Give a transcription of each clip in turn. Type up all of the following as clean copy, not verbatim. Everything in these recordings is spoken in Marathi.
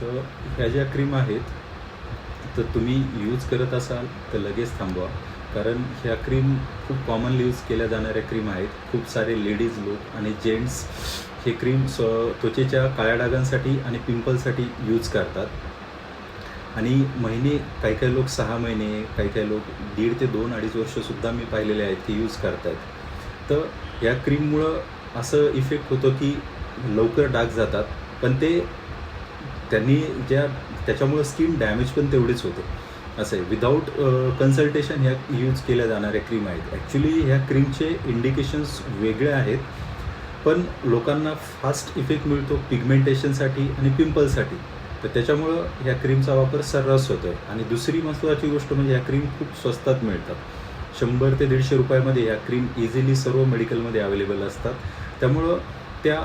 तर ह्या ज्या क्रीम आहेत तर तुम्ही यूज करत असाल तर लगेच थांबवा, कारण ह्या क्रीम खूप कॉमनली यूज केल्या जाणाऱ्या क्रीम आहेत. खूप सारे लेडीज लोक आणि जेंट्स हे क्रीम त्वचेच्या काळ्या डागांसाठी आणि पिंपलसाठी यूज करतात. आणि महिने, काही काही लोक 6 महिने, काही काही लोक 1.5 ते 2-2.5 वर्षसुद्धा मी पाहिलेले आहेत की यूज करत आहेत. तर या क्रीममुळं असं इफेक्ट होतं की लवकर डाग जातात, पण त्यांनी त्याच्यामुळं स्किन डॅमेज पण तेवढीच होते. असं आहे. विदाऊट कन्सल्टेशन ह्या यूज केल्या जाणाऱ्या क्रीम आहेत. ॲक्च्युली ह्या क्रीमचे इंडिकेशन्स वेगळे आहेत, पण लोकांना फास्ट इफेक्ट मिळतो पिगमेंटेशनसाठी आणि पिंपलसाठी. तर त्याच्यामुळं ह्या क्रीमचा वापर सर्रास होतो आहे. आणि दुसरी महत्त्वाची गोष्ट म्हणजे ह्या क्रीम खूप स्वस्तात मिळतात. 100 ते 150 रुपयामध्ये ह्या क्रीम इझिली सर्व मेडिकलमध्ये अवेलेबल असतात. त्यामुळं त्या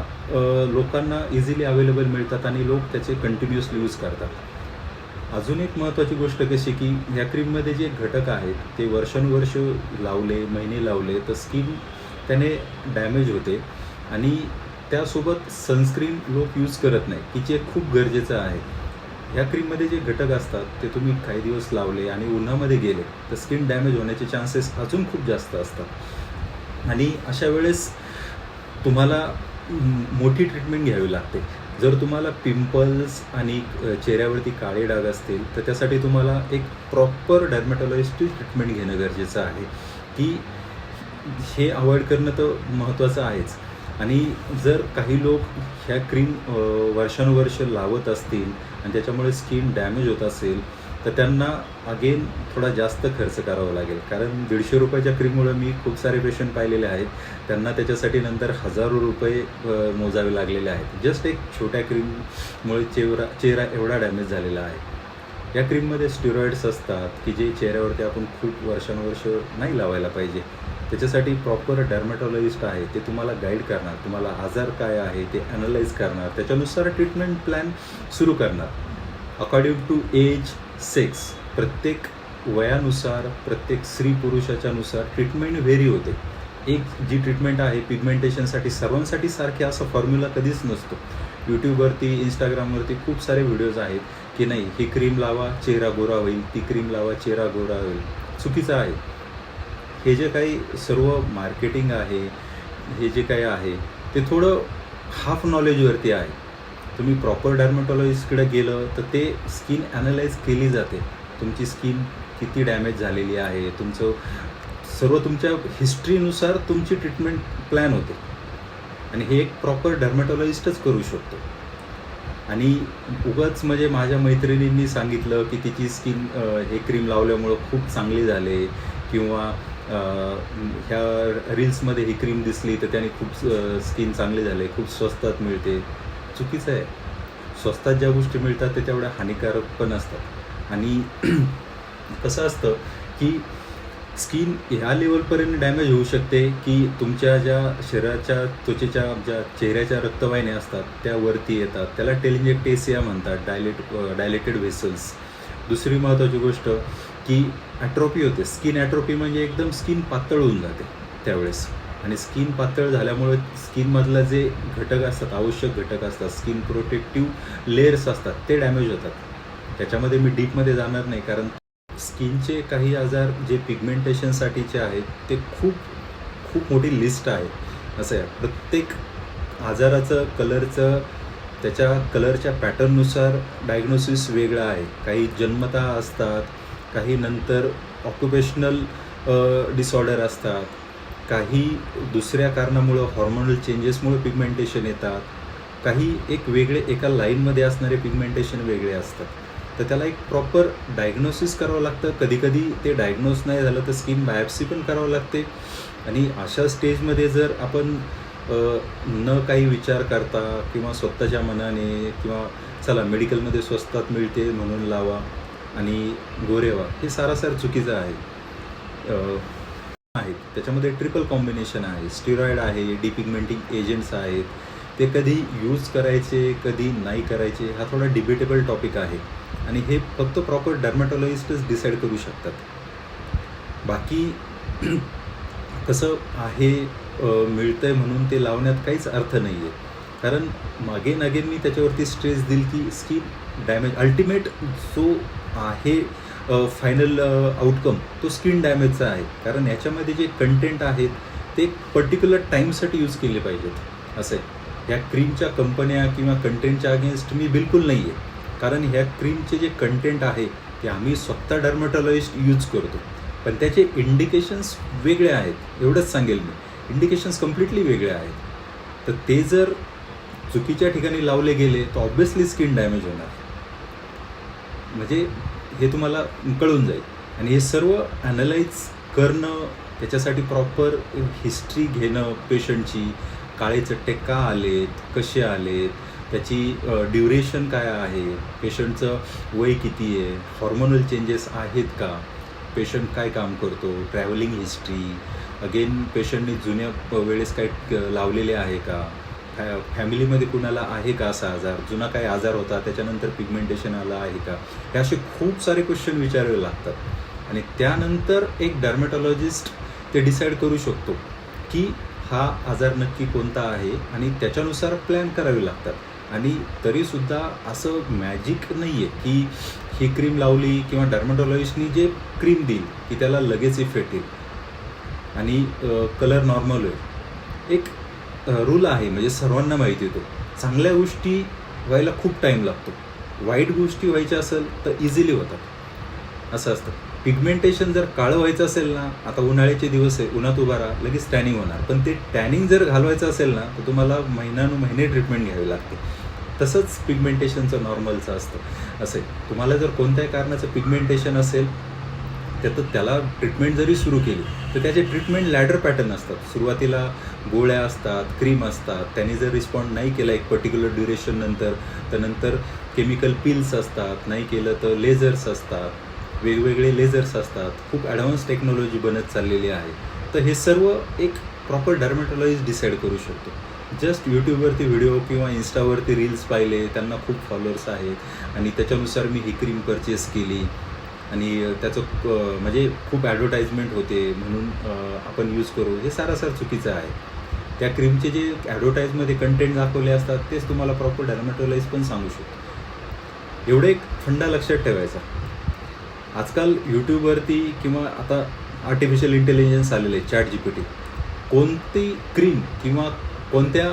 लोकांना इझिली अवेलेबल मिळतात आणि लोक त्याचे कंटिन्युअसली यूज करतात. अजून एक महत्त्वाची गोष्ट कशी की ह्या क्रीममध्ये जे घटक आहेत ते वर्षानुवर्ष लावले, महिने लावले तर स्किन त्याने डॅमेज होते. आणि त्यासोबत सनस्क्रीन लोक यूज करत नाही, की जे खूप गरजेचं आहे. ह्या क्रीममध्ये जे घटक असतात ते तुम्ही काही दिवस लावले आणि उन्हामध्ये गेले तर स्किन डॅमेज होण्याचे चान्सेस अजून खूप जास्त असतात. आणि अशा वेळेस तुम्हाला मोठी ट्रीटमेंट घ्यावी लागते. जर तुम्हाला पिंपल्स आणि चेहऱ्यावरती काळे डाग असतील तर त्यासाठी तुम्हाला एक प्रॉपर डर्मॅटॉलॉजिस्टची ट्रीटमेंट घेणं गरजेचं आहे. की हे अवॉइड करणं तर महत्त्वाचं आहेच. आणि जर काही लोक ह्या क्रीम वर्षानुवर्ष लावत असतील आणि त्याच्यामुळे स्किन डॅमेज होत असेल तर त्यांना अगेन थोडा जास्त खर्च करावा लागेल. कारण 150 रुपयाच्या क्रीममुळे मी खूप सारे पेशंट पाहिलेले आहेत. त्यांना त्याच्यासाठी नंतर हजारो रुपये मोजावे लागलेले आहेत. जस्ट एक छोट्या क्रीममुळे चेहरा एवढा डॅमेज झालेला आहे. या क्रीममध्ये स्टिरॉइड्स असतात की जे चेहऱ्यावरती आपण खूप वर्षानुवर्ष नाही लावायला पाहिजे. त्याच्यासाठी प्रॉपर डर्मॅटॉलॉजिस्ट आहे, ते तुम्हाला गाईड करणार, तुम्हाला आजार काय आहे ते ॲनलाईज करणार, त्याच्यानुसार ट्रीटमेंट प्लॅन सुरू करणार. अकॉर्डिंग टू एज, सेक्स, प्रत्येक वयानुसार, प्रत्येक स्त्री पुरुषाच्या नुसार ट्रीटमेंट व्हेरी होते. एक जी ट्रीटमेंट आहे पिगमेंटेशनसाठी सर्वांसाठी सारखे असा फॉर्म्युला कधीच नसतो. यूट्यूबवरती, इंस्टाग्रामवरती खूप सारे व्हिडिओज आहेत की नाही ही क्रीम लावा चेहरा गोरा होईल, ती क्रीम लावा चेहरा गोरा होईल. चुकीचं आहे. हे जे काही सर्व मार्केटिंग आहे, हे जे काही आहे ते थोडं हाफ नॉलेजवरती आहे. तुम्ही प्रॉपर डर्मॅटॉलॉजिस्टकडे गेलं तर ते स्किन ॲनलाईज केली जाते. तुमची स्किन किती डॅमेज झालेली आहे, तुमच्या हिस्ट्रीनुसार तुमची ट्रीटमेंट प्लॅन होते. आणि हे एक प्रॉपर डर्मॅटॉलॉजिस्टच करू शकतो. आणि उगाच म्हणजे माझ्या मैत्रिणींनी सांगितलं की तिची स्किन हे क्रीम लावल्यामुळं खूप चांगली झाले किंवा ह्या रील्समध्ये ही क्रीम दिसली तर त्याने खूप स्किन चांगली झाले, खूप स्वस्तात मिळते. चुकीचं आहे. स्वस्तात ज्या गोष्टी मिळतात ते तेवढ्या हानिकारक पण असतात. आणि कसं असतं की स्किन ह्या लेवलपर्यंत डॅमेज होऊ शकते की तुमच्या ज्या शरीराच्या त्वचेच्या ज्या चेहऱ्याच्या रक्तवाहिन्या असतात त्या वरती येतात. त्याला टेलिंजेक्टेसिया म्हणतात, डायलेटेड व्हेसल्स. दुसरी महत्त्वाची गोष्ट की ॲट्रोपी होते. स्किन ॲट्रोपी म्हणजे एकदम स्किन पातळ होऊन जाते त्यावेळेस. आणि स्किन पातळ झाल्यामुळे स्किनमधलं जे घटक असतात, आवश्यक घटक असतात, स्किन प्रोटेक्टिव्ह लेयर्स असतात ते डॅमेज होतात. त्याच्यामध्ये मी डीपमध्ये जाणार नाही, कारण स्किनचे काही आजार जे पिगमेंटेशनसाठीचे आहेत ते खूप खूप मोठी लिस्ट आहे. असं आहे. प्रत्येक आजाराचं कलरचं त्याच्या कलरच्या पॅटर्ननुसार डायग्नोसिस वेगळं आहे. काही जन्मतः असतात, काही नंतर ऑक्युपेशनल डिसऑर्डर असतात, काही दुसऱ्या कारणामुळं हॉर्मोनल चेंजेसमुळे पिगमेंटेशन येतात, काही एक वेगळे एका लाईनमध्ये असणारे पिगमेंटेशन वेगळे असतात. तर त्याला एक प्रॉपर डायग्नोसिस करावं लागतं. कधीकधी ते डायग्नोस नाही झालं तर स्किन बायोप्सी पण करावं लागते. आणि अशा स्टेजमध्ये जर आपण न काही विचार करता किंवा स्वतःच्या मनाने किंवा चला मेडिकलमध्ये स्वस्तात मिळते म्हणून लावा आणि गोरे व्हा, हे सारासार चुकीचं आहे. आहेत त्याच्यामध्ये ट्रिपल कॉम्बिनेशन आहे, स्टिरॉइड आहे, डिपिगमेंटिंग एजंट्स आहेत. ते कधी यूज करायचे, कधी नाही करायचे हा थोडा डिबेटेबल टॉपिक आहे. आणि हे फक्त प्रॉपर डर्मॅटॉलॉजिस्टच डिसाईड करू शकतात. बाकी कसं आहे, मिळतं आहे म्हणून ते लावण्यात काहीच अर्थ नाही आहे. कारण अगेन मी त्याच्यावरती स्ट्रेस देईल की स्किन डॅमेज अल्टिमेट जो आहे फायनल आउटकम तो स्किन डॅमेजचा आहे. कारण याच्यामध्ये जे कंटेंट आहेत ते पर्टिक्युलर टाईमसाठी यूज केले पाहिजेत असं आहे. ह्या क्रीमच्या कंपन्या किंवा कंटेंटच्या अगेन्स्ट मी बिलकुल नाही आहे. कारण ह्या क्रीमचे जे कंटेंट आहे ते आम्ही स्वतः डर्मॅटॉलॉजिस्ट यूज करतो, पण त्याचे इंडिकेशन्स वेगळे आहेत. एवढंच सांगेल मी, इंडिकेशन्स कम्प्लिटली वेगळे आहेत. तर ते जर चुकीच्या ठिकाणी लावले गेले तर ऑब्व्हियसली स्किन डॅमेज होणार. म्हणजे हे तुम्हाला कळून जाईल. आणि हे सर्व ॲनालाइज करणं, त्याच्यासाठी प्रॉपर हिस्ट्री घेणं पेशंटची, काळे चट्टे का आलेत, कसे आलेत, त्याची ड्युरेशन काय आहे, पेशंटचं वय किती आहे, हॉर्मोनल चेंजेस आहेत का, पेशंट काय काम करतो, ट्रॅव्हलिंग हिस्ट्री, अगेन पेशंटने जुन्या वेळेस काय लावलेले आहे का, फॅमिलीमध्ये कुणाला आहे का असा आजार, जुना काय आजार होता त्याच्यानंतर पिगमेंटेशन आलं आहे का, हे असे खूप सारे क्वेश्चन विचारावे लागतात. आणि त्यानंतर एक डर्मॅटॉलॉजिस्ट ते डिसाईड करू शकतो की हा आजार नक्की कोणता आहे आणि त्याच्यानुसार प्लॅन करावे लागतात. आणि तरीसुद्धा असं मॅजिक नाही आहे की ही क्रीम लावली किंवा डर्मॅटॉलॉजिस्टनी जे क्रीम देईल की त्याला लगेच इफेक्ट येईल आणि कलर नॉर्मल होईल. एक रूल आहे, म्हणजे सर्वांना माहिती येतो, चांगल्या गोष्टी व्हायला खूप टाईम लागतो, वाईट गोष्टी व्हायच्या असेल तर इझिली होतात असं असतं. पिगमेंटेशन जर काळं व्हायचं असेल ना, आता उन्हाळ्याचे दिवस आहे, उन्हात उभा राहा, लगेच टॅनिंग होणार. पण ते टॅनिंग जर घालवायचं असेल ना तर तुम्हाला महिने ट्रीटमेंट घ्यावी लागते. तसंच पिगमेंटेशनचं नॉर्मलचं असतं असं आहे. तुम्हाला जर कोणत्याही कारणाचं पिगमेंटेशन असेल तर त्याला ट्रीटमेंट जरी सुरू केली तर त्याचे ट्रीटमेंट लॅडर पॅटर्न असतात. सुरुवातीला गोळ्या असतात, क्रीम असतात, त्यांनी जर रिस्पॉन्ड नाही केला एक पर्टिक्युलर ड्युरेशन नंतर तर नंतर केमिकल पिल्स असतात, नाही केलं तर लेझर्स असतात, वेगवेगळे लेझर्स असतात. खूप ॲडव्हान्स टेक्नॉलॉजी बनत चाललेली आहे. तर हे सर्व एक प्रॉपर डर्मॅटॉलॉजिस्ट डिसाईड करू शकतो. जस्ट यूट्यूबवरती व्हिडिओ किंवा इन्स्टावरती रील्स पाहिले, त्यांना खूप फॉलोअर्स आहेत आणि त्याच्यानुसार मी ही क्रीम परचेस केली आणि त्याचं म्हणजे खूप ॲडव्हर्टाइजमेंट होते म्हणून आपण यूज करू, हे सारासार चुकीचं आहे. त्या क्रीमचे जे ॲडव्हर्टाईजमध्ये कंटेंट दाखवले असतात तेच तुम्हाला प्रॉपर डर्मॅटॉलॉजिस्ट पण सांगू शकतो. एवढं एक फंडा लक्षात ठेवायचा. आजकाल यूट्यूबवरती किंवा आता आर्टिफिशियल इंटेलिजन्स आलेले आहे, ChatGPT, कोणती क्रीम किंवा कोणत्या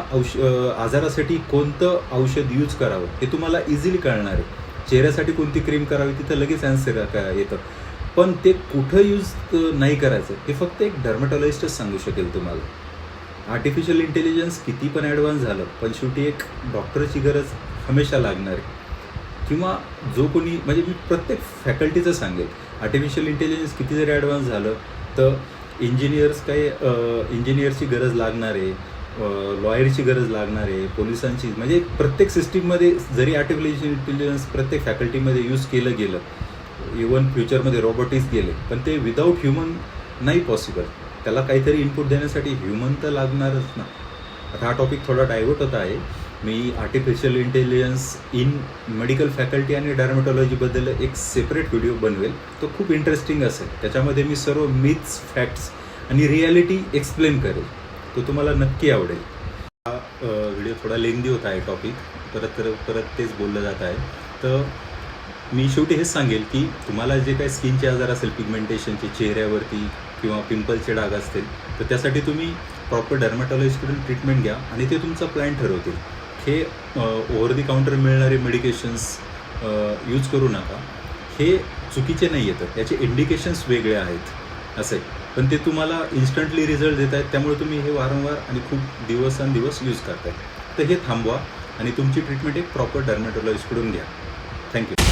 आजारासाठी कोणतं औषध यूज करावं हे तुम्हाला इझिली कळणार आहे. चेहऱ्यासाठी कोणती क्रीम करावी तिथं लगेच ॲन्सर येतं, पण ते कुठं यूज नाही करायचं हे फक्त एक डर्मॅटॉलॉजिस्टच सांगू शकेल तुम्हाला. आर्टिफिशियल इंटेलिजन्स किती पण ॲडव्हान्स झालं पण शेवटी एक डॉक्टरची गरज हमेशा लागणार आहे. किंवा जो कोणी, म्हणजे मी प्रत्येक फॅकल्टीचं सांगेल, आर्टिफिशियल इंटेलिजन्स किती जरी ॲडव्हान्स झालं तर इंजिनियर्सची गरज लागणार आहे, लॉयरची गरज लागणार आहे, पोलिसांची, म्हणजे प्रत्येक सिस्टीममध्ये जरी आर्टिफिशियल इंटेलिजन्स प्रत्येक फॅकल्टीमध्ये यूज केलं गेलं, इवन फ्युचरमध्ये रोबोटिक्स गेले, पण ते विदाऊट ह्युमन नाही पॉसिबल. त्याला काहीतरी इनपुट देण्यासाठी ह्युमन तर लागणारच ना. आता हा टॉपिक थोडा डायव्हर्ट होता आहे. मी artificial intelligence in medical faculty आणि डर्मॅटॉलॉजीबद्दल एक सेपरेट व्हिडिओ बनवेल, तो खूप इंटरेस्टिंग असेल. त्याच्यामध्ये मी सर्व मिथ्स, फॅक्ट्स आणि रिॲलिटी एक्सप्लेन करेल, तो तुम्हाला नक्की आवडेल. हा व्हिडिओ थोडा लेंदी होता आहे, टॉपिक परत तेच बोललं जात आहे. तर मी शेवटी हेच सांगेल की तुम्हाला जे काही स्किनचे आजार असेल, पिगमेंटेशनचे, चेहऱ्यावरती किंवा पिंपलचे डाग असतील, तर त्यासाठी तुम्ही प्रॉपर डर्मॅटॉलॉजिस्टकडून ट्रीटमेंट घ्या आणि ते तुमचा प्लॅन ठरवतील. हे ओव्हर दी काउंटर मिळणारे मेडिकेशन्स यूज करू नका. हे चुकीचे नाही येतात, याचे इंडिकेशन्स वेगळे आहेत असं आहे, पण ते तुम्हाला इन्स्टंटली रिझल्ट देत आहेत. त्यामुळे तुम्ही हे वारंवार आणि खूप दिवसांदिवस यूज करताय. तर हे थांबवा आणि तुमची ट्रीटमेंट एक प्रॉपर डर्मॅटॉलॉजिस्टकडून घ्या. थँक्यू.